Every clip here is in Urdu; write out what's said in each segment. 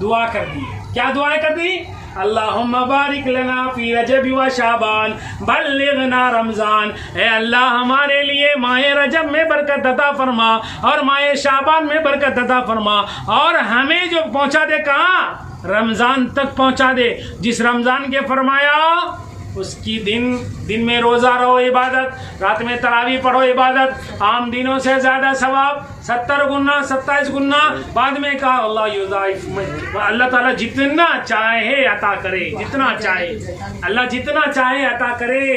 دعا کر دی. کیا دعائیں کر دی؟ اللہم بارک لنا فی رجب و شعبان بلغنا رمضان. اے اللہ ہمارے لیے ماہ رجب میں برکت عطا فرما اور ماہ شعبان میں برکت عطا فرما اور ہمیں جو پہنچا دے کہاں؟ رمضان تک پہنچا دے. جس رمضان کے فرمایا اس کی دن میں روزہ رہو عبادت، رات میں تراویح پڑھو عبادت، عام دنوں سے زیادہ ثواب، 70 گنا 27 گنا. بعد میں کہا اللہ یضاعف، اللہ تعالیٰ جتنا چاہے عطا کرے، جتنا چاہے اللہ جتنا چاہے عطا کرے،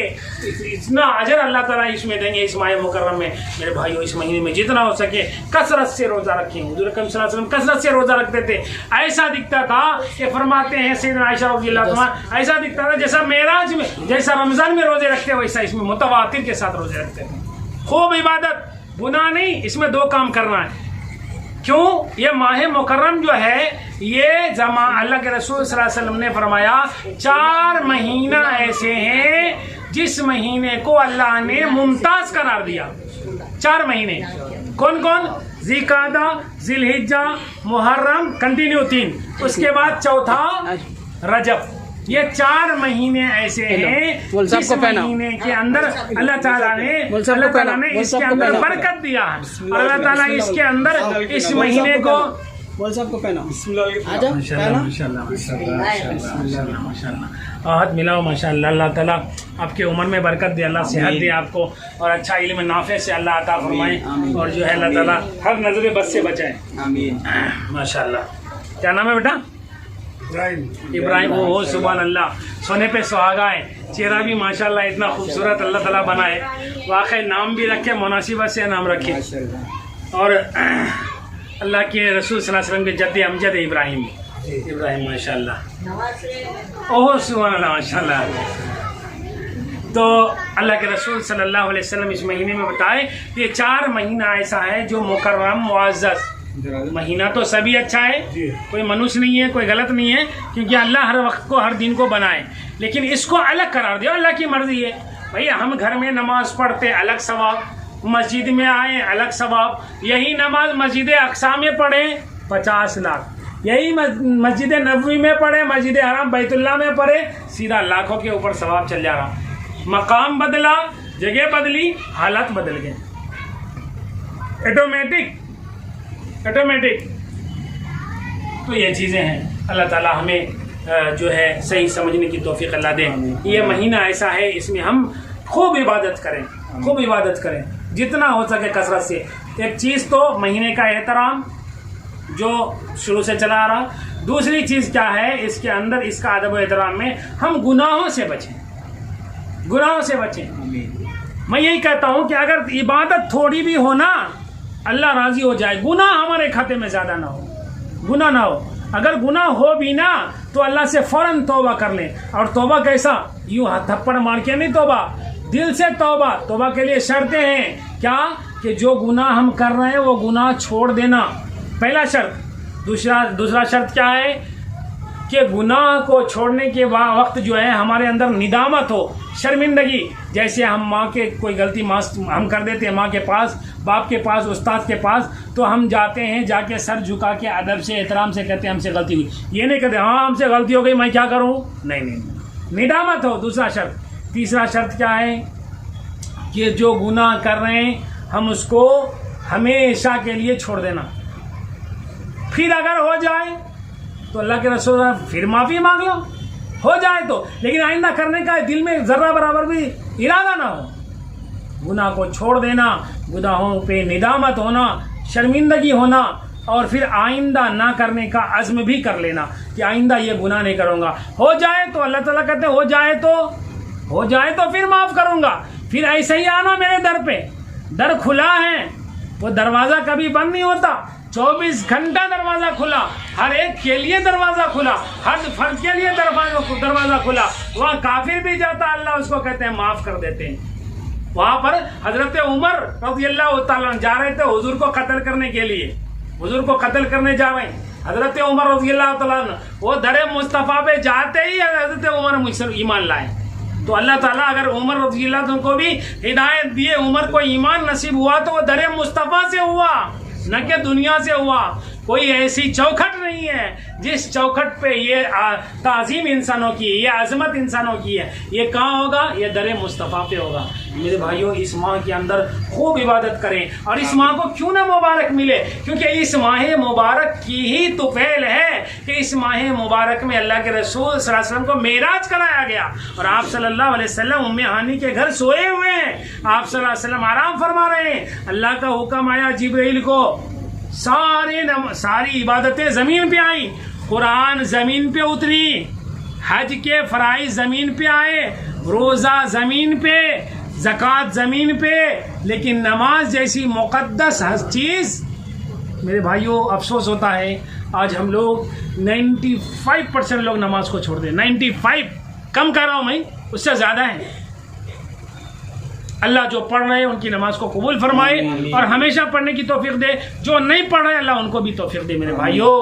اتنا اجر اللہ تعالیٰ اس میں دیں گے. اس ماہ مکرم میں میرے بھائیو اس مہینے میں جتنا ہو سکے کثرت سے روزہ رکھیں. حضور اکرم صلی اللہ علیہ وسلم کثرت سے روزہ رکھتے تھے. ایسا دکھتا تھا کہ فرماتے ہیں سیدنا عائشہ رضی اللہ عنہا، ایسا دکھتا تھا جیسا معراج میں، جیسا رمضان میں روزے رکھتے ویسا اس میں متواتر کے ساتھ روزے رکھتے تھے. خوب عبادت، گناہ نہیں. اس میں 2 کام کرنا ہے. کیوں؟ یہ ماہ مکرم جو ہے یہ اللہ کے رسول صلی اللہ علیہ وسلم نے فرمایا 4 مہینہ ایسے ہیں جس مہینے کو اللہ نے ممتاز قرار دیا. 4 مہینے کون کون؟ ذی-قعدہ، ذی الحجہ، محرم، کنٹینیو 3، اس کے بعد چوتھا رجب. یہ 4 مہینے ایسے ہیں جس مہینے کے اندر اللہ تعالیٰ نے اس کے اندر برکت دیا ہے اور اللہ تعالیٰ اس کے اندر اس مہینے کو ہاتھ ملاؤ. ماشاء اللہ. اللہ تعالیٰ آپ کے عمر میں برکت دے، اللہ صحت دے آپ کو اور اچھا علم نافع سے اللہ عطا فرمائے اور جو ہے اللہ تعالیٰ ہر نظر بد سے بچائے. ماشاء اللہ. کیا نام ہے بیٹا؟ ابراہیم. او سبحان اللہ. سونے پہ سہاگا ہے، چہرہ بھی ماشاءاللہ اتنا خوبصورت اللہ تعالیٰ بنائے. واقعی نام بھی رکھے، مناسبت سے نام رکھے. اور اللہ کے رسول صلی اللہ علیہ وسلم کے جد امجد ابراہیم ماشاءاللہ. اوہ سبحان اللہ ماشاءاللہ. تو اللہ کے رسول صلی اللہ علیہ وسلم اس مہینے میں بتائے کہ یہ 4 مہینہ ایسا ہے جو مکرم معزز. مہینہ تو سبھی اچھا ہے، کوئی منوس نہیں ہے، کوئی غلط نہیں ہے، کیونکہ اللہ ہر وقت کو ہر دن کو بنائے، لیکن اس کو الگ قرار دیا. اللہ کی مرضی ہے بھائی. ہم گھر میں نماز پڑھتے الگ ثواب، مسجد میں آئیں الگ ثواب. یہی نماز مسجد اقصی میں پڑھیں 50 لاکھ، یہی مسجد نبوی میں پڑھیں، مسجد حرام بیت اللہ میں پڑھیں، سیدھا لاکھوں کے اوپر ثواب چل جا رہا. مقام بدلا، جگہ بدلی، حالات بدل گئے. آٹومیٹک. تو یہ چیزیں ہیں. اللہ تعالیٰ ہمیں جو ہے صحیح سمجھنے کی توفیق اللہ دے. یہ مہینہ ایسا ہے اس میں ہم خوب عبادت کریں جتنا ہو سکے کثرت سے. ایک چیز تو مہینے کا احترام جو شروع سے چلا آ رہا. دوسری چیز کیا ہے اس کے اندر، اس کا ادب و احترام میں ہم گناہوں سے بچیں. میں یہی کہتا ہوں کہ اگر عبادت تھوڑی بھی ہو نا اللہ راضی ہو جائے. گناہ ہمارے کھاتے میں زیادہ نہ ہو. اگر گناہ ہو بھی نا تو اللہ سے فوراً توبہ کر لیں. اور توبہ کیسا؟ یوں تھپڑ مار کے نہیں توبہ، دل سے توبہ. توبہ کے لیے شرطیں ہیں. کیا؟ کہ جو گناہ ہم کر رہے ہیں وہ گناہ چھوڑ دینا، پہلا شرط. دوسرا شرط کیا ہے؟ کہ گناہ کو چھوڑنے کے وقت جو ہے ہمارے اندر ندامت ہو، شرمندگی. جیسے ہم ماں کے کوئی غلطی ہم کر دیتے ہیں ماں کے پاس، باپ کے پاس، استاد کے پاس، تو ہم جاتے ہیں، جا کے سر جھکا کے ادب سے احترام سے کہتے ہیں ہم سے غلطی ہوئی. یہ نہیں کہتے ہاں ہم سے غلطی ہو گئی میں کیا کروں. نہیں، ندامت ہو. دوسرا شرط. تیسرا شرط کیا ہے؟ کہ جو گناہ کر رہے ہیں ہم اس کو ہمیشہ کے لیے چھوڑ دینا. پھر اگر ہو جائے تو اللہ کے رسول پھر معافی مانگ لو، ہو جائے تو. لیکن آئندہ کرنے کا دل میں ذرہ برابر بھی ارادہ نہ ہو. گناہ کو چھوڑ دینا، گناہوں پہ ندامت ہونا، شرمندگی ہونا، اور پھر آئندہ نہ کرنے کا عزم بھی کر لینا کہ آئندہ یہ گناہ نہیں کروں گا. ہو جائے تو اللہ تعالیٰ کہتے ہو جائے تو پھر معاف کروں گا. پھر ایسے ہی آنا میرے در پہ. در کھلا ہے، وہ دروازہ کبھی بند نہیں ہوتا. 24 گھنٹہ دروازہ کھلا، ہر ایک کے لیے دروازہ کھلا، ہر فرد کے لیے دروازہ کھلا. وہاں کافر بھی جاتا اللہ اس کو کہتے ہیں معاف کر دیتے ہیں. وہاں پر حضرت عمر رضی اللہ تعالیٰ جا رہے تھے حضور کو قتل کرنے کے لیے، حضور کو قتل کرنے جا رہے ہیں. حضرت عمر رضی اللہ تعالیٰ وہ در مصطفیٰ پہ جاتے ہی حضرت عمر مجھ سے ایمان لائے. تو اللہ تعالیٰ اگر عمر رضی اللہ عنہ کو بھی ہدایت دیے، عمر کو ایمان نصیب ہوا تو وہ در مصطفیٰ سے ہوا، نہ کہ دنیا سے ہوا. کوئی ایسی چوکھٹ نہیں ہے جس چوکھٹ پہ یہ تعظیم انسانوں کی ہے، یہ عظمت انسانوں کی ہے. یہ کہاں ہوگا؟ یہ در مصطفیٰ پہ ہوگا. میرے بھائیوں اس ماہ کے اندر خوب عبادت کریں. اور اس ماہ کو کیوں نہ مبارک ملے؟ کیونکہ اس ماہ مبارک کی ہی تو فعل ہے کہ اس ماہ مبارک میں اللہ کے رسول صلی اللہ علیہ وسلم کو معراج کرایا گیا اور آپ صلی اللہ علیہ وسلم ام ہانی کے گھر سوئے ہوئے ہیں. آپ صلی اللہ علیہ وسلم آرام فرما رہے ہیں. اللہ کا حکم آیا جبرائیل کو، ساری عبادتیں زمین پہ آئیں، قرآن زمین پہ اتری، حج کے فرائض زمین پہ آئے، روزہ زمین پہ، زکوٰۃ زمین پہ، لیکن نماز جیسی مقدس چیز میرے بھائیوں افسوس ہوتا ہے آج ہم لوگ 95% لوگ نماز کو چھوڑ دیں. 95 کم کر رہا ہوں میں، اس سے زیادہ ہے. اللہ جو پڑھ رہے ہیں ان کی نماز کو قبول فرمائے اور ہمیشہ پڑھنے کی توفیق دے. جو نہیں پڑھ رہے اللہ ان کو بھی توفیق دے. میرے بھائیوں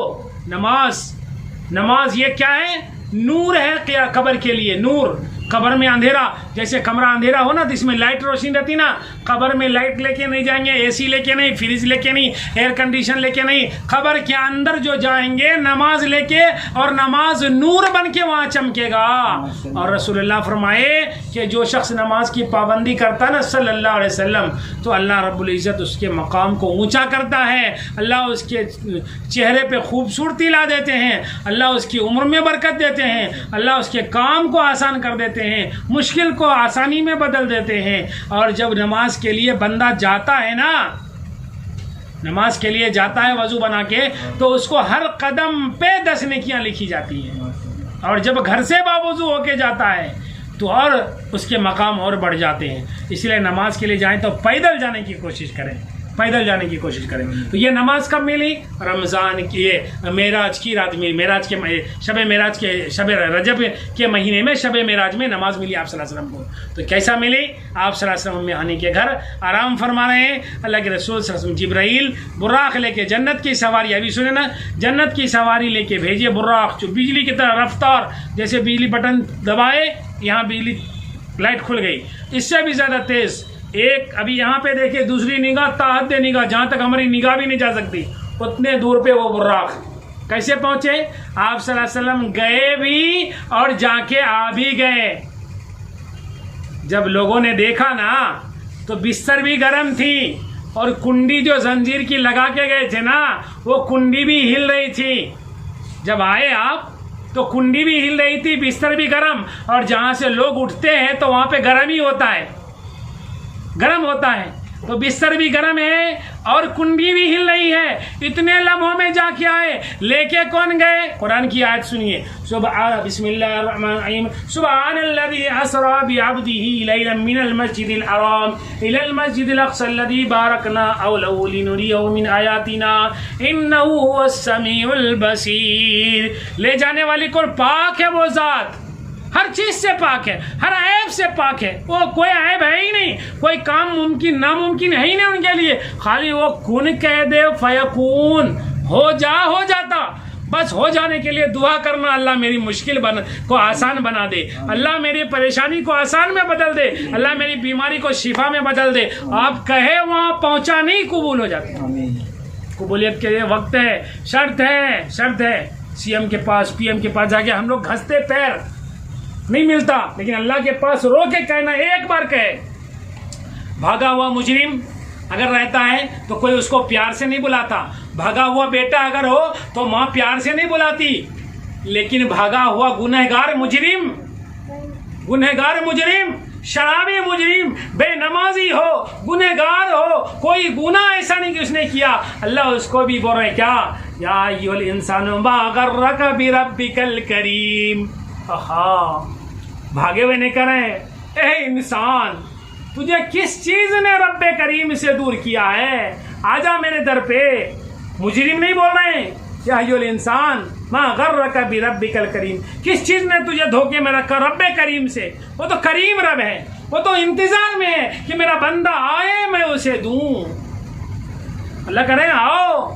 نماز یہ کیا ہے؟ نور ہے قبر کے لیے. نور قبر میں اندھیرا، جیسے کمرہ اندھیرا ہو نا تو اس میں لائٹ روشنی رہتی نا، قبر میں لائٹ لے کے نہیں جائیں گے، اے سی لے کے نہیں، فریج لے کے نہیں، ایئر کنڈیشن لے کے نہیں. قبر کے اندر جو جائیں گے نماز لے کے، اور نماز نور بن کے وہاں چمکے گا. اور رسول اللہ فرمائے کہ جو شخص نماز کی پابندی کرتا نا صلی اللہ علیہ وسلم تو اللہ رب العزت اس کے مقام کو اونچا کرتا ہے. اللہ اس کے چہرے پہ خوبصورتی لا دیتے ہیں، اللہ اس کی عمر میں برکت دیتے ہیں، اللہ اس کے کام کو آسان کر دیتے ہیں، مشکل کو آسانی میں بدل دیتے ہیں. اور جب نماز کے لیے بندہ جاتا ہے نا، نماز کے لیے جاتا ہے وضو بنا کے، تو اس کو ہر قدم پہ 10 نیکیاں لکھی جاتی ہیں. اور جب گھر سے باوضو ہو کے جاتا ہے تو اور اس کے مقام اور بڑھ جاتے ہیں. اس لیے نماز کے لیے جائیں تو پیدل جانے کی کوشش کریں، پیدل جانے کی کوشش کریں. تو یہ نماز کب ملی؟ رمضان کی معراج کی رات میں، معراج کے شب معراج کے شب رجب کے مہینے میں شب معراج میں نماز ملی آپ صلی اللہ علیہ وسلم کو. تو کیسا ملی؟ آپ صلی اللہ علیہ وسلم ہانی کے گھر آرام فرما رہے ہیں. اللہ کے رسول صلی اللہ علیہ وسلم جبرائیل براق لے کے، جنت کی سواری، ابھی سنیں نا، جنت کی سواری لے کے بھیجے براق، جو بجلی کی طرح رفتار، جیسے بجلی بٹن دبائے یہاں بجلی لائٹ کھل گئی، اس سے بھی زیادہ تیز. ایک ابھی یہاں پہ دیکھیں، دوسری نگاہ تاحد نگاہ، جہاں تک ہماری نگاہ بھی نہیں جا سکتی اتنے دور پہ وہ براق. کیسے پہنچے؟ آپ صلی اللہ علیہ وسلم گئے بھی اور جا کے آ بھی گئے. جب لوگوں نے دیکھا نا تو بستر بھی گرم تھی اور کنڈی جو زنجیر کی لگا کے گئے تھے نا وہ کنڈی بھی ہل رہی تھی. جب آئے آپ تو کنڈی بھی ہل رہی تھی، بستر بھی گرم، اور جہاں سے لوگ اٹھتے ہیں تو وہاں پہ گرم ہی ہوتا ہے، گرم ہوتا ہے. تو بستر بھی گرم ہے اور کنڈی بھی ہل رہی ہے. اتنے لمحوں میں جا کے آئے. لے کے کون گئے؟ قرآن کی آیت سنیے. بسم اللہ الرحمن الرحیم. سبحان الذی اسری بعبدہ لیلا من المسجد الحرام الی المسجد الاقصی الذی بارکنا حولہ لنریہ من آیاتنا انہ هو السمیع البصیر. لے جانے والی کو پاک ہے وہ ذات، ہر چیز سے پاک ہے، ہر عیب سے پاک ہے. وہ کوئی عیب ہے ہی نہیں، کوئی کام ممکن ناممکن ہے ہی نہیں ان کے لیے. خالی وہ کن کہہ دے فیکون، ہو جاتا. بس ہو جانے کے لیے دعا کرنا، اللہ میری مشکل کو آسان بنا دے، اللہ میری پریشانی کو آسان میں بدل دے، اللہ میری بیماری کو شفا میں بدل دے. آپ کہے وہاں پہنچا نہیں، قبول ہو جاتا. قبولیت کے لیے وقت ہے، شرط ہے. سی ایم کے پاس، پی ایم کے پاس جا کے ہم لوگ گھستے پیر، نہیں ملتا، لیکن اللہ کے پاس رو کے کہنا، ایک بار کہے. بھاگا ہوا مجرم اگر رہتا ہے تو کوئی اس کو پیار سے نہیں بلاتا. بھاگا ہوا بیٹا اگر ہو تو ماں پیار سے نہیں بلاتی. لیکن بھاگا ہوا گنہگار مجرم، شرابی مجرم، بے نمازی ہو، گنہگار ہو، کوئی گناہ ایسا نہیں کہ اس نے کیا، اللہ اس کو بھی بول رہے کیا؟ یا ایھا الانسان ما غرک بربک الکریم. بھاگے ہوئے نہیں کر رہے، اے انسان تجھے کس چیز نے رب کریم سے دور کیا ہے؟ آجا میرے در پہ. مجرم نہیں بول رہے ہیں، یا ایھا الانسان ما غرک بربک الکریم. کس چیز نے تجھے دھوکے میں رکھا رب کریم سے؟ وہ تو کریم رب ہے، وہ تو انتظار میں ہے کہ میرا بندہ آئے میں اسے دوں. اللہ کہہ رہے ہیں آؤ.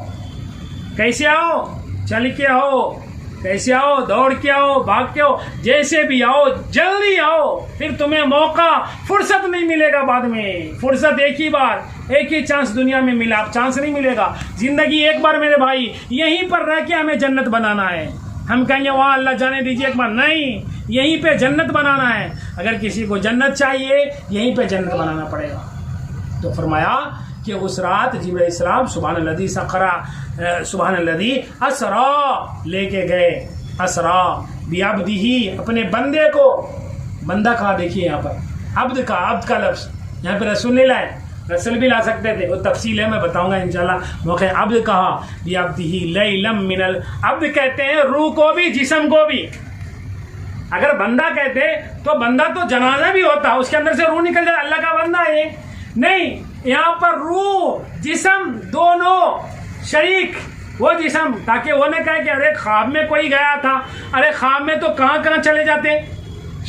کیسے آؤ؟ چل کے آؤ. کیسے آؤ؟ دوڑ کے آؤ، بھاگ کے آؤ، جیسے بھی آؤ جلدی آؤ، پھر تمہیں موقع فرصت نہیں ملے گا بعد میں. فرصت ایک ہی بار، ایک ہی چانس دنیا میں ملا، چانس نہیں ملے گا. زندگی ایک بار میرے بھائی، یہیں پر رہ کے ہمیں جنت بنانا ہے. ہم کہیں گے وہاں اللہ جانے دیجیے ایک بار، نہیں، یہیں پہ جنت بنانا ہے. اگر کسی کو جنت چاہیے یہیں پہ جنت بنانا پڑے گا. تو فرمایا کہ اس رات جبرائیل السلام سبحان الذی سخرا سبحان الذی اسرا لے کے گئے، اسرا بعبدہ، اپنے بندے کو. بندہ کہا دیکھیے یہاں پر عبد کا لفظ یہاں پہ رسول نہیں لائے، رسول بھی لا سکتے تھے، وہ تفصیل ہے میں بتاؤں گا انشاءاللہ موقع. عبد کہا بعبدہ لیلا من عبد کہتے ہیں روح کو بھی جسم کو بھی. اگر بندہ کہتے تو بندہ تو جنازہ بھی ہوتا، اس کے اندر سے روح نکل جائے، اللہ کا بندہ ہے نہیں. یہاں پر روح جسم دونوں شریک، وہ جسم، تاکہ وہ نہ کہے کہ ارے خواب میں کوئی گیا تھا، ارے خواب میں تو کہاں کہاں چلے جاتے،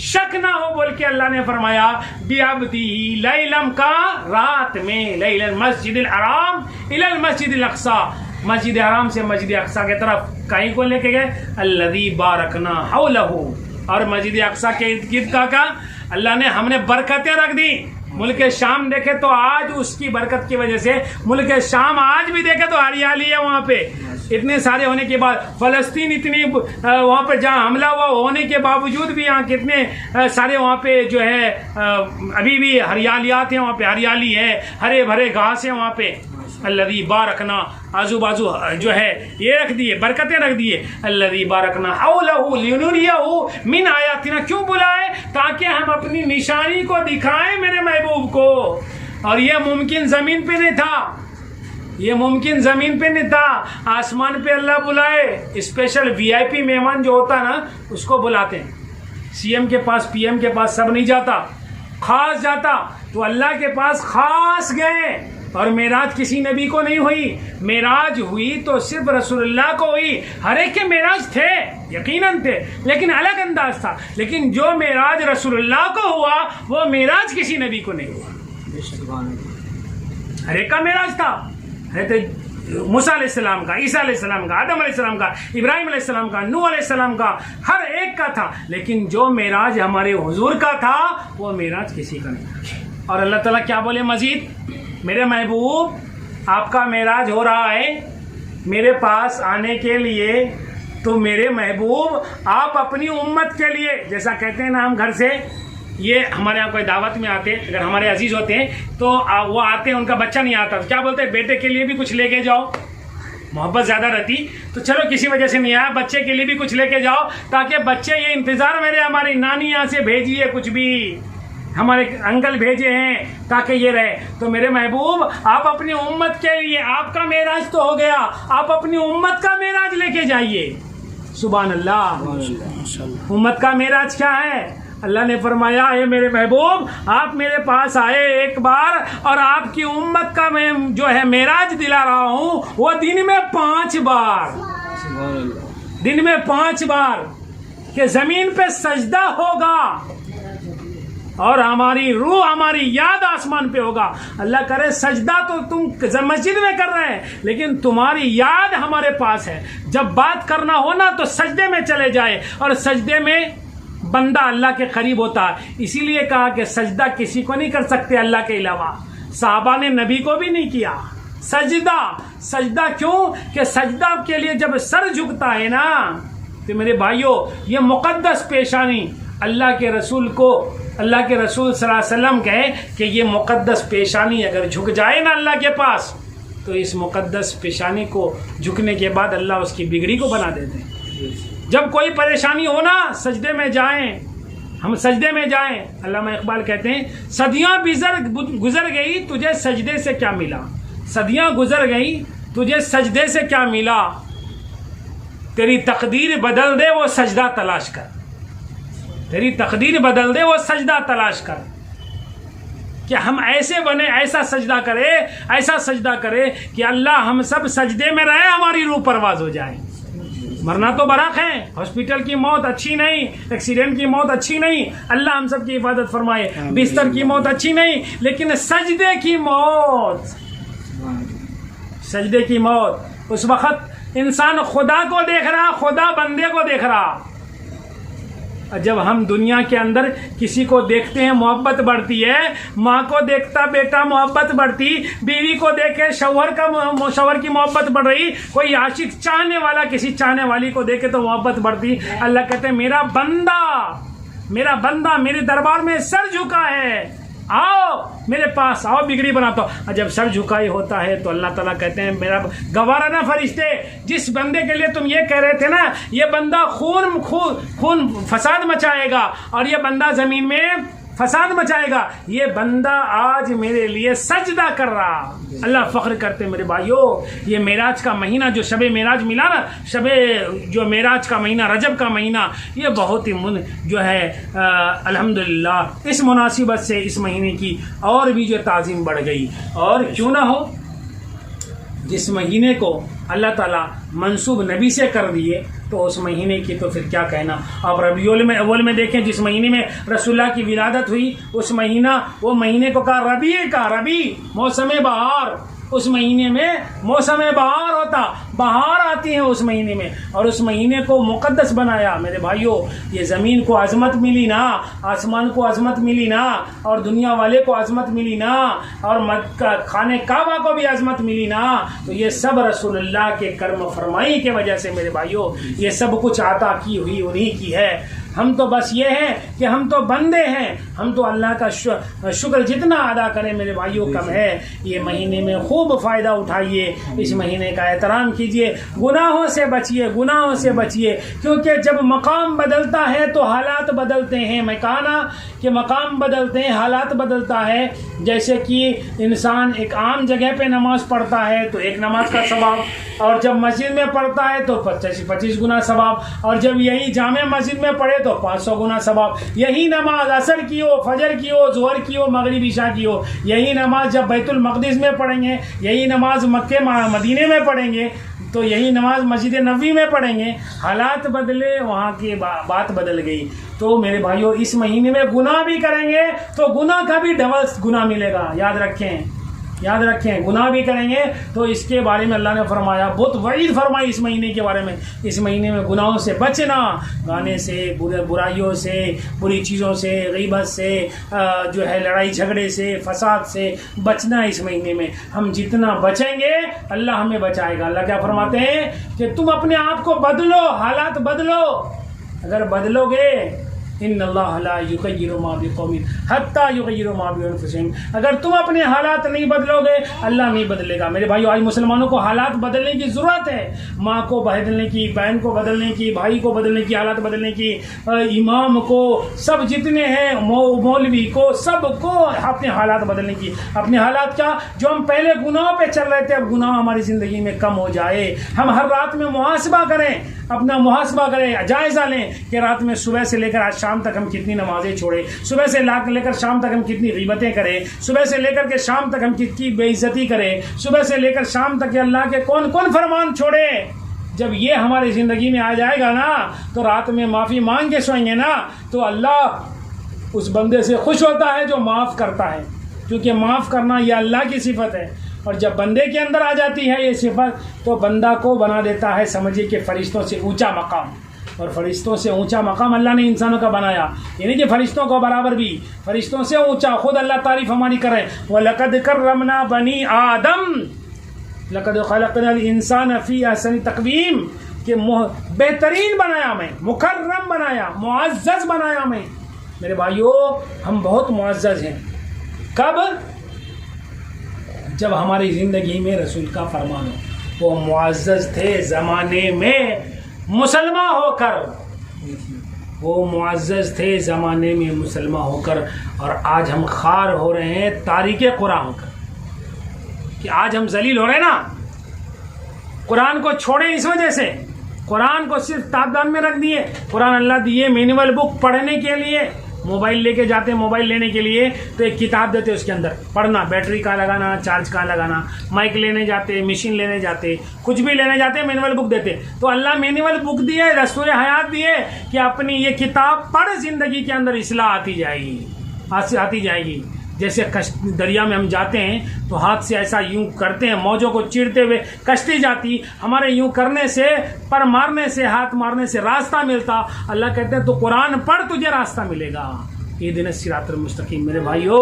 شک نہ ہو بول کے اللہ نے فرمایا بعبدہ لیلم کا رات میں، لیلن مسجد الحرام الی المسجد الاقصی، مسجد حرام سے مسجد اقصی کی طرف کہیں کو لے کے گئے. الذی بارکنا حولہ، اور مسجد اقصی کے ارد گرد کا اللہ نے ہم نے برکتیں رکھ دی. ملک شام دیکھے تو آج اس کی برکت کی وجہ سے ملک شام آج بھی دیکھے تو ہریالی ہے وہاں پہ. اتنے سارے ہونے کے بعد فلسطین اتنی وہاں پہ جہاں حملہ ہوا ہونے کے باوجود بھی یہاں کتنے سارے وہاں پہ جو ہے ابھی بھی ہریالیات ہیں، وہاں پہ ہریالی ہے، ہرے بھرے گھاس ہیں وہاں پہ. الذی بارکنا، آزو بازو جو ہے یہ رکھ دیے، برکتیں رکھ دیے. الذی بارکنا حولہ لنریہ من آیاتنا، کیوں بلائے؟ تاکہ ہم اپنی نشانی کو دکھائیں میرے محبوب کو. اور یہ ممکن زمین پہ نہیں تھا، یہ ممکن زمین پہ نہیں تھا، آسمان پہ اللہ بلائے. اسپیشل وی آئی پی مہمان جو ہوتا نا اس کو بلاتے ہیں. سی ایم کے پاس، پی ایم کے پاس سب نہیں جاتا، خاص جاتا. تو اللہ کے پاس خاص گئے. اور معراج کسی نبی کو نہیں ہوئی، معراج ہوئی تو صرف رسول اللہ کو ہوئی. ہر ایک کے معراج تھے، یقیناً تھے، لیکن الگ انداز تھا. لیکن جو معراج رسول اللہ کو ہوا وہ معراج کسی نبی کو نہیں ہوا. ہر ایک کا معراج تھا. موسیٰ علیہ السلام کا، عیسیٰ علیہ السلام کا، آدم علیہ السلام کا، ابراہیم علیہ السلام کا، نوح علیہ السلام کا، ہر ایک کا تھا. لیکن جو معراج ہمارے حضور کا تھا وہ معراج کسی کا نہیں تھا. اور اللہ تعالیٰ کیا بولے مزید؟ میرے محبوب آپ کا معراج ہو رہا ہے میرے پاس آنے کے لیے، تو میرے محبوب آپ اپنی امت کے لیے، جیسا کہتے ہیں نا ہم گھر سے، یہ ہمارے یہاں کوئی دعوت میں آتے اگر ہمارے عزیز ہوتے ہیں تو وہ آتے ہیں، ان کا بچہ نہیں آتا، کیا بولتے ہیں؟ بیٹے کے لیے بھی کچھ لے کے جاؤ. محبت زیادہ رہتی تو چلو کسی وجہ سے نہیں آیا، بچے کے لیے بھی کچھ لے کے جاؤ، تاکہ بچے یہ انتظار میرے ہماری نانی یہاں سے بھیجیے، کچھ بھی ہمارے انکل بھیجے ہیں تاکہ یہ رہے. تو میرے محبوب آپ اپنی امت کے لیے، آپ کا معراج تو ہو گیا، آپ اپنی امت کا معراج لے کے جائیے. سبحان اللہ. امت کا معراج کیا ہے؟ اللہ نے فرمایا اے میرے محبوب آپ میرے پاس آئے ایک بار، اور آپ کی امت کا میں جو ہے معراج دلا رہا ہوں وہ دن میں 5 بار، دن میں 5 بار کہ زمین پہ سجدہ ہوگا اور ہماری روح، ہماری یاد آسمان پہ ہوگا. اللہ کرے سجدہ تو تم مسجد میں کر رہے ہیں لیکن تمہاری یاد ہمارے پاس ہے. جب بات کرنا ہو نا تو سجدے میں چلے جائے، اور سجدے میں بندہ اللہ کے قریب ہوتا ہے. اسی لیے کہا کہ سجدہ کسی کو نہیں کر سکتے اللہ کے علاوہ. صحابہ نے نبی کو بھی نہیں کیا سجدہ. سجدہ کیوں؟ کہ سجدہ کے لیے جب سر جھکتا ہے نا تو میرے بھائیوں یہ مقدس پیشانی اللہ کے رسول کو، اللہ کے رسول صلی اللہ علیہ وسلم کہے کہ یہ مقدس پیشانی اگر جھک جائے نا اللہ کے پاس تو اس مقدس پیشانی کو جھکنے کے بعد اللہ اس کی بگڑی کو بنا دیتے ہیں. جب کوئی پریشانی ہو نا سجدے میں جائیں، ہم سجدے میں جائیں. علامہ اقبال کہتے ہیں صدیاں گزر گئی تجھے سجدے سے کیا ملا، صدیاں گزر گئی تجھے سجدے سے کیا ملا، تیری تقدیر بدل دے وہ سجدہ تلاش کر، تیری تقدیر بدل دے وہ سجدہ تلاش کر. کہ ہم ایسے بنے، ایسا سجدہ کرے، ایسا سجدہ کرے کہ اللہ ہم سب سجدے میں رہے، ہماری روح پرواز ہو جائے. مرنا تو برحق ہے، ہاسپٹل کی موت اچھی نہیں، ایکسیڈنٹ کی موت اچھی نہیں، اللہ ہم سب کی حفاظت فرمائے. بستر کی موت اچھی نہیں، لیکن سجدے کی موت، سجدے کی موت اس وقت انسان خدا کو دیکھ رہا، خدا بندے کو دیکھ رہا. جب ہم دنیا کے اندر کسی کو دیکھتے ہیں محبت بڑھتی ہے. ماں کو دیکھتا بیٹا محبت بڑھتی، بیوی کو دیکھے شوہر کی محبت بڑھ رہی، کوئی عاشق چاہنے والا کسی چاہنے والی کو دیکھے تو محبت بڑھتی. اللہ کہتے ہیں میرا بندہ میرے دربار میں سر جھکا ہے، آؤ میرے پاس آؤ، بگڑی بناتا ہوں. جب سر جھکائی ہوتا ہے تو اللہ تعالیٰ کہتے ہیں میرا گوارا نہ فرشتے، جس بندے کے لیے تم یہ کہہ رہے تھے نا یہ بندہ خون فساد مچائے گا اور یہ بندہ زمین میں فساد مچائے گا، یہ بندہ آج میرے لیے سجدہ کر رہا. اللہ فخر کرتے میرے بھائیوں. یہ معراج کا مہینہ جو شب معراج ملا نا، جو معراج کا مہینہ، رجب کا مہینہ، یہ بہت ہی جو ہے الحمدللہ اس مناسبت سے اس مہینے کی اور بھی جو تعظیم بڑھ گئی. اور کیوں نہ ہو، جس مہینے کو اللہ تعالیٰ منسوب نبی سے کر دیے تو اس مہینے کی تو پھر کیا کہنا. آپ ربیع الاول میں دیکھیں جس مہینے میں رسول اللہ کی ولادت ہوئی، اس وہ مہینے کو کہا ربیع موسم بہار. اس مہینے میں موسم بہار ہوتا، بہار آتی ہے اس مہینے میں، اور اس مہینے کو مقدس بنایا. میرے بھائیوں یہ زمین کو عظمت ملی نا، آسمان کو عظمت ملی نا، اور دنیا والے کو عظمت ملی نا، اور خانہ کعبہ کو بھی عظمت ملی نا، تو یہ سب رسول اللہ کے کرم فرمائی کی وجہ سے میرے بھائیوں یہ سب کچھ عطا کی ہوئی انہی کی ہے. ہم تو بس یہ ہیں کہ ہم تو بندے ہیں، ہم تو اللہ کا شکر جتنا ادا کریں میرے بھائیوں کم ہے. یہ مہینے میں خوب فائدہ اٹھائیے، اس مہینے کا احترام کیجیے، گناہوں سے بچیے، کیونکہ جب مقام بدلتا ہے تو حالات بدلتے ہیں. میں کہا نا کہ مقام بدلتے ہیں، حالات بدلتا ہے. جیسے کہ انسان ایک عام جگہ پہ نماز پڑھتا ہے تو ایک نماز کا ثواب، اور جب مسجد میں پڑھتا ہے تو 25 گنا ثواب، اور جب یہی جامع مسجد میں پڑھے تو 500 گنا ثواب. یہی نماز عصر کی ہو، فجر کی ہو، ظہر کی ہو، مغرب عشاء کی ہو، یہی نماز جب بیت المقدس میں پڑھیں گے، یہی نماز مکہ مدینے میں پڑھیں گے، تو یہی نماز مسجد نبوی میں پڑھیں گے. حالات بدلے، وہاں کی بات بدل گئی. تو میرے بھائیوں اس مہینے میں گناہ بھی کریں گے تو گناہ کا بھی ڈبل گناہ ملے گا. یاد رکھیں گناہ بھی کریں گے تو اس کے بارے میں اللہ نے فرمایا، بہت وعید فرمائی اس مہینے کے بارے میں. اس مہینے میں گناہوں سے بچنا، گانے سے، برائیوں سے، بری چیزوں سے، غیبت سے، جو ہے لڑائی جھگڑے سے، فساد سے بچنا. اس مہینے میں ہم جتنا بچیں گے اللہ ہمیں بچائے گا. اللہ کیا فرماتے ہیں کہ تم اپنے آپ کو بدلو، حالات بدلو. اگر بدلو گے ان اللہ لا یغیر ما بقوم حتی یغیروا ما بانفسہم، اگر تم اپنے حالات نہیں بدلو گے اللہ نہیں بدلے گا. میرے بھائیو آج مسلمانوں کو حالات بدلنے کی ضرورت ہے. ماں کو بدلنے کی، بہن کو بدلنے کی، بھائی کو بدلنے کی، حالات بدلنے کی، امام کو، سب جتنے ہیں مولوی کو، سب کو اپنے حالات بدلنے کی. اپنے حالات کیا، جو ہم پہلے گناہوں پہ چل رہے تھے اب گناہ ہماری زندگی میں کم ہو جائے. ہم ہر رات میں محاسبہ کریں، اپنا محاسبہ کریں، جائزہ لیں کہ رات میں صبح سے لے کر آج شام تک ہم کتنی نمازیں چھوڑے، صبح سے لے کر شام تک ہم کتنی غیبتیں کریں، صبح سے لے کر کے شام تک ہم کتنی بے عزتی کریں، صبح سے لے کر شام تک اللہ کے کون کون فرمان چھوڑے. جب یہ ہماری زندگی میں آ جائے گا نا تو رات میں معافی مانگ کے سوئیں گے نا تو اللہ اس بندے سے خوش ہوتا ہے جو معاف کرتا ہے، کیونکہ معاف کرنا یہ اللہ کی صفت ہے. اور جب بندے کے اندر آ جاتی ہے یہ صفت تو بندہ کو بنا دیتا ہے سمجھے کہ فرشتوں سے اونچا مقام. اور فرشتوں سے اونچا مقام اللہ نے انسانوں کا بنایا، یعنی کہ فرشتوں کو برابر بھی، فرشتوں سے اونچا. خود اللہ تعریف ہماری کرے، وَلَقَدْ كَرَّمْنَا بَنِي آدَمَ لَقَدْ خَلَقْنَا الْإِنسَانَ فِي أَحْسَنِ تَقْوِيمٍ، کہ بہترین بنایا میں، مکرم بنایا، معزز بنایا میں. میرے بھائیوں ہم بہت معزز ہیں. کب؟ جب ہماری زندگی میں رسول کا فرمان ہو. وہ معزز تھے زمانے میں مسلمان ہو کر، وہ معزز تھے زمانے میں مسلمان ہو کر، اور آج ہم خوار ہو رہے ہیں تاریک قرآن ہو کر، کہ آج ہم ذلیل ہو رہے ہیں نا. قرآن کو چھوڑے اس وجہ سے، قرآن کو صرف تابدان میں رکھ دیے. قرآن اللہ دیے مینول بک پڑھنے کے لیے. موبائل لے کے جاتے ہیں موبائل لینے کے لیے تو ایک کتاب دیتے اس کے اندر پڑھنا، بیٹری کہاں لگانا، چارج کہاں لگانا. مائک لینے جاتے، مشین لینے جاتے، کچھ بھی لینے جاتے مینول بک دیتے. تو اللہ مینول بک دیے، دستور حیات دیے کہ اپنی یہ کتاب پڑھ، زندگی کے اندر اصلاح آتی جائے گی. جیسے دریا میں ہم جاتے ہیں تو ہاتھ سے ایسا یوں کرتے ہیں، موجوں کو چیرتے ہوئے کشتی جاتی، ہمارے یوں کرنے سے، پر مارنے سے، ہاتھ مارنے سے راستہ ملتا۔ اللہ کہتے ہیں تو قرآن پڑھ، تجھے راستہ ملے گا۔ اہدنا الصراط المستقیم۔ میرے بھائیو،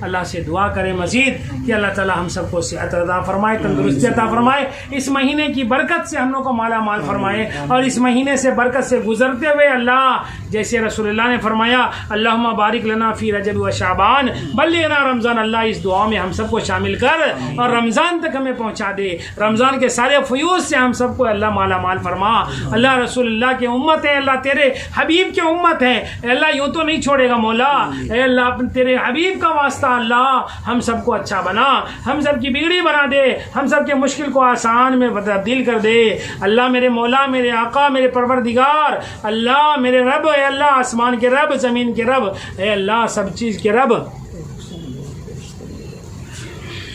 اللہ سے دعا کریں مزید کہ اللہ تعالی ہم سب کو صحت عطا فرمائے، تندرستی عطا فرمائے، اس مہینے کی برکت سے ہم لوگ کو مالا مال فرمائے، اور اس مہینے سے برکت سے گزرتے ہوئے اللہ جیسے رسول اللہ نے فرمایا اللہم بارک لنا فی رجب و شعبان بلغنا رمضان، اللہ اس دعا میں ہم سب کو شامل کر اور رمضان تک ہمیں پہنچا دے، رمضان کے سارے فیوز سے ہم سب کو اللہ مالا مال فرما۔ اللہ رسول اللہ کے امت ہے، اللہ تیرے حبیب کے امت ہے، اے اللہ یوں تو نہیں چھوڑے گا مولا، اے اللہ تیرے حبیب کا واسطہ اللہ ہم سب کو اچھا بنا، ہم سب کی بگڑی بنا دے، ہم سب کے مشکل کو آسان میں تبدیل کر دے۔ اللہ میرے مولا، میرے آقا، میرے پروردگار، اللہ میرے رب، اے اللہ آسمان کے رب، زمین کے رب، اے اللہ سب چیز کے رب،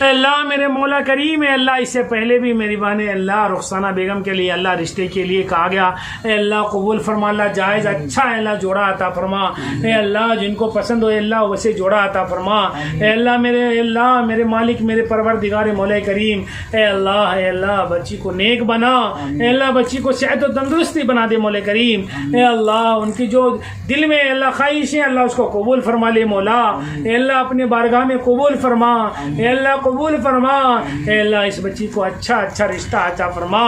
اے اللہ میرے مولا کریم، اے اللہ اس سے پہلے بھی میری بہن اللہ رخسانہ بیگم کے لیے اللہ رشتے کے لیے کہا گیا، اے اللہ قبول فرما، اللہ جائز اچھا ہے اللہ جوڑا عطا فرما، اے اللہ جن کو پسند ہو اے اللہ ویسے جوڑا عطا فرما، اے اللہ میرے مالک، میرے پروردگار مولا کریم، اے اللہ بچی کو نیک بنا، اے اللہ بچی کو صحت و تندرستی بنا دے مولا کریم، اے اللہ ان کی جو دل میں اے اللہ خواہش ہے اللہ اس کو قبول فرما لے مولا، اے اللہ اپنے بارگاہ میں قبول فرما، اے اللہ قبول فرما، اے اللہ اس بچی کو اچھا رشتہ عطا فرما،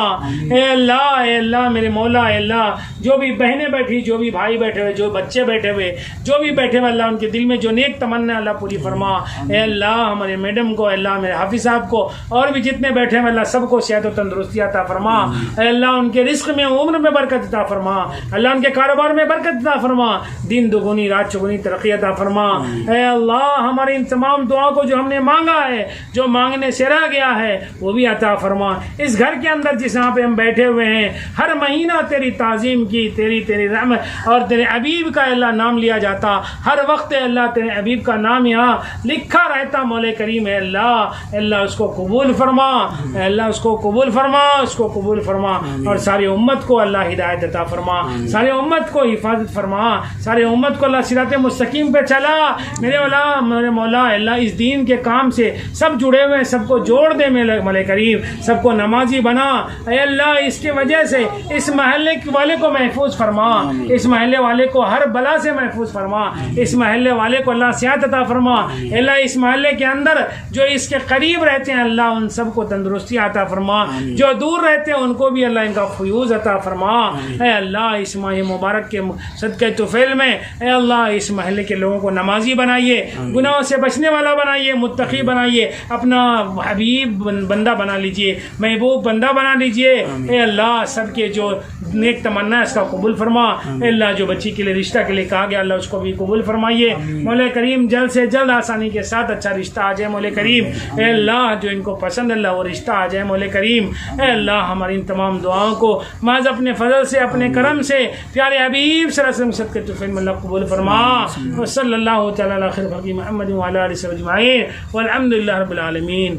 اے اللہ میرے مولا، اے اللہ جو بھی بہنیں بیٹھی، جو بھی بھائی بیٹھے ہوئے، جو بچے بیٹھے ہوئے، جو بھی بیٹھے ہوئے اللہ ان کے دل میں جو نیک تمنا اللہ پوری فرما، اے اللہ ہمارے میڈم کو، اے اللہ میرے حافظ صاحب کو، اور بھی جتنے بیٹھے ہوئے اللہ سب کو صحت و تندرستی عطا فرما، اے اللہ ان کے رزق میں عمر میں برکت عطا فرما، اللہ ان کے کاروبار میں برکت عطا فرما، دن دگنی رات چگنی ترقی عطا فرما، اے اللہ ہماری ان تمام دعاؤں کو جو ہم نے مانگا ہے، جو مانگنے سے رہ گیا ہے وہ بھی عطا فرما۔ اس گھر کے اندر جس یہاں پہ ہم بیٹھے ہوئے ہیں ہر مہینہ تیری تعظیم کی، تیری رحمت اور تیرے حبیب کا اللہ نام لیا جاتا، ہر وقت اللہ تیرے حبیب کا نام یہاں لکھا رہتا مولا کریم، اے اللہ اس کو قبول فرما، اے اللہ اس کو قبول فرما، اس کو قبول فرما، اور ساری امت کو اللہ ہدایت عطا فرما، ساری امت کو حفاظت فرما، ساری امت کو اللہ صراط مستقیم پہ چلا میرے مولا، اللہ اس دین کے کام سے سب جڑے ہوئے سب کو جوڑ دے مولا کریم، سب کو نمازی بنا، اے اللہ اس کی وجہ سے اس محلے والے کو محفوظ فرما، اس محلے والے کو ہر بلا سے محفوظ فرما، اس محلے والے کو اللہ صحت عطا فرما، اے اللہ اس محلے کے اندر جو اس کے قریب رہتے ہیں اللہ ان سب کو تندرستی عطا فرما، جو دور رہتے ہیں ان کو بھی اللہ ان کا فیوز عطا فرما، اے اللہ اس ماہ مبارک کے صدقہ طفیل میں اے اللہ اس محلے کے لوگوں کو نمازی بنائیے، گناہوں سے بچنے والا بنائیے، متقی بنائیے، اپنا حبیب بندہ بنا لیجئے، محبوب بندہ بنا لیجئے، اے اللہ سب کے جو نیک تمنا ہے اس کا قبول فرما، اے اللہ جو بچی کے لیے رشتہ کے لیے کہا گیا اللہ اس کو بھی قبول فرمائیے مولا کریم، جلد سے جلد آسانی کے ساتھ اچھا رشتہ آ جائے مولا کریم، اے اللہ جو ان کو پسند اللہ وہ رشتہ آ جائے مولا کریم، اے اللہ ہماری ان تمام دعاؤں کو محض اپنے فضل سے، اپنے کرم سے، پیارے حبیب صلی اللہ علیہ وسلم صدقہ طفیل میں اللہ قبول فرما، وصلی اللہ تعالی علی خیر خلق محمد وعلی آلہ وصحبہ اجمعین والحمد للہ رب العالمین۔